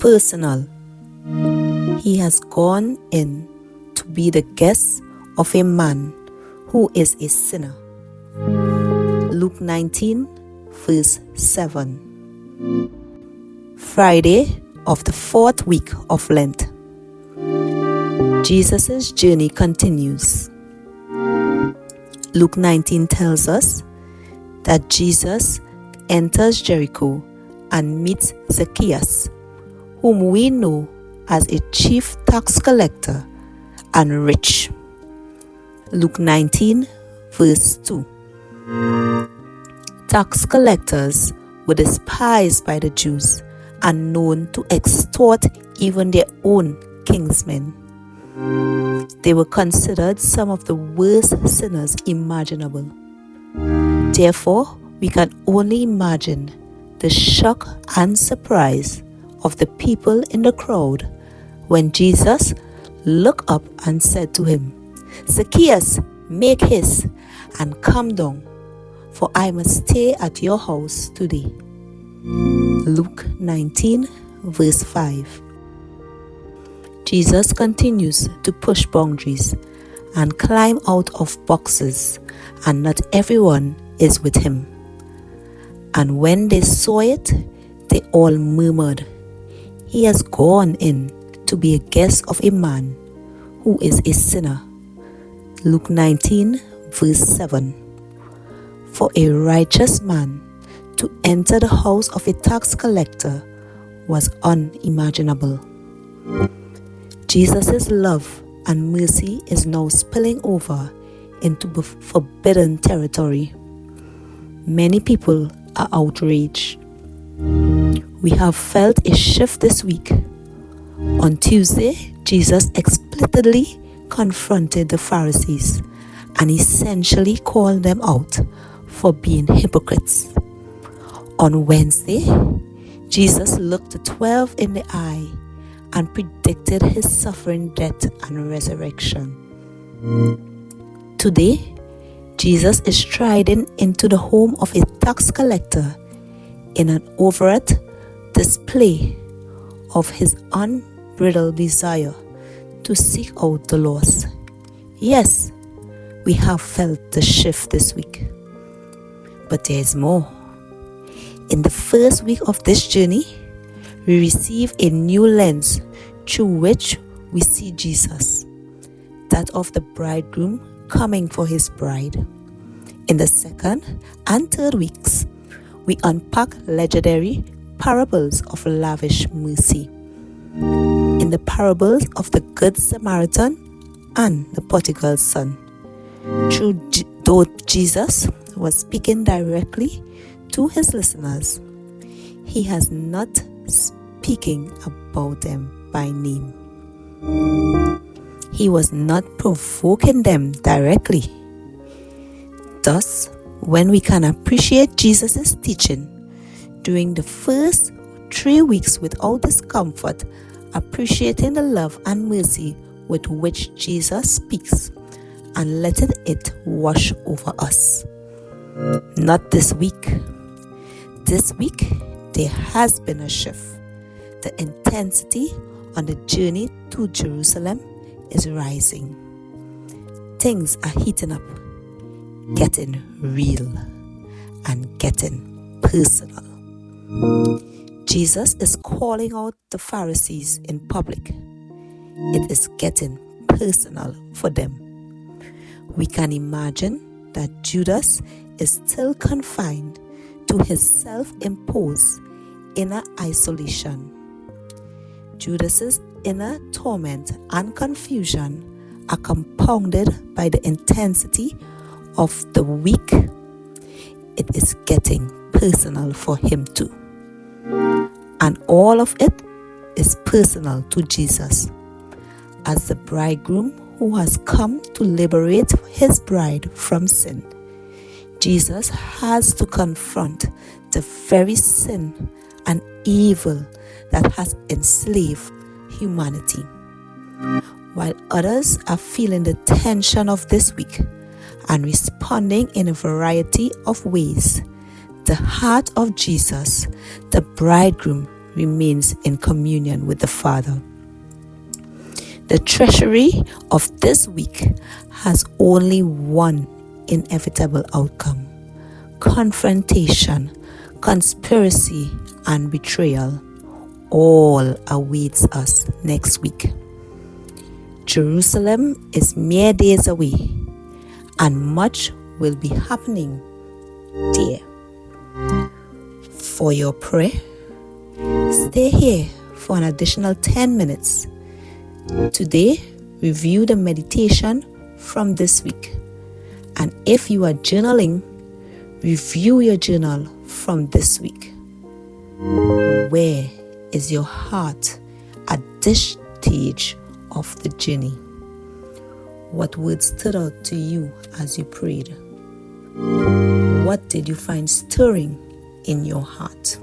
personal. He has gone in to be the guest of a man who is a sinner. Luke 19 verse 7. Friday of the fourth week of Lent. Jesus' journey continues. Luke 19 tells us that Jesus enters Jericho and meets Zacchaeus, whom we know as a chief tax collector and rich. Luke 19 verse 2. Tax collectors were despised by the Jews and known to extort even their own kinsmen. They were considered some of the worst sinners imaginable. Therefore, we can only imagine the shock and surprise of the people in the crowd when Jesus looked up and said to him, "Zacchaeus, make haste and come down, for I must stay at your house today." Luke 19 verse 5. Jesus continues to push boundaries and climb out of boxes, and not everyone is with him. And when they saw it, they all murmured, "He has gone in to be a guest of a man who is a sinner." Luke 19 verse 7. For a righteous man to enter the house of a tax collector was unimaginable. Jesus' love and mercy is now spilling over into forbidden territory. Many people are outraged. We have felt a shift this week. On Tuesday, Jesus explicitly confronted the Pharisees and essentially called them out for being hypocrites. On Wednesday, Jesus looked the 12 in the eye and predicted his suffering, death, and resurrection. Today, Jesus is striding into the home of a tax collector in an overt display of his unbridled desire to seek out the lost. Yes, we have felt the shift this week. But there is more. In the first week of this journey, we receive a new lens through which we see Jesus, that of the bridegroom coming for his bride. In the second and third weeks, we unpack legendary parables of lavish mercy. In the parables of the Good Samaritan and the prodigal son, though Jesus was speaking directly to his listeners, he has not speaking about them by name. He was not provoking them directly. Thus, when we can appreciate Jesus' teaching during the first 3 weeks without discomfort, appreciating the love and mercy with which Jesus speaks and letting it wash over us. Not this week. This week, there has been a shift. The intensity on the journey to Jerusalem is rising. Things are heating up, getting real, and getting personal. Jesus is calling out the Pharisees in public. It is getting personal for them. We can imagine that Judas is still confined to his self-imposed inner isolation. Judas's inner torment and confusion are compounded by the intensity of the week. It is getting personal for him too. And all of it is personal to Jesus, as the bridegroom who has come to liberate his bride from sin. Jesus has to confront the very sin and evil that has enslaved humanity. While others are feeling the tension of this week and responding in a variety of ways, the heart of Jesus, the bridegroom, remains in communion with the Father. The treasury of this week has only one inevitable outcome: confrontation, conspiracy, and betrayal. All awaits us next week. Jerusalem is mere days away, and much will be happening there. For your prayer, stay here for an additional 10 minutes. Today, review the meditation from this week. And if you are journaling, review your journal from this week. Where is your heart at this stage of the journey? What words stood out to you as you prayed? What did you find stirring in your heart?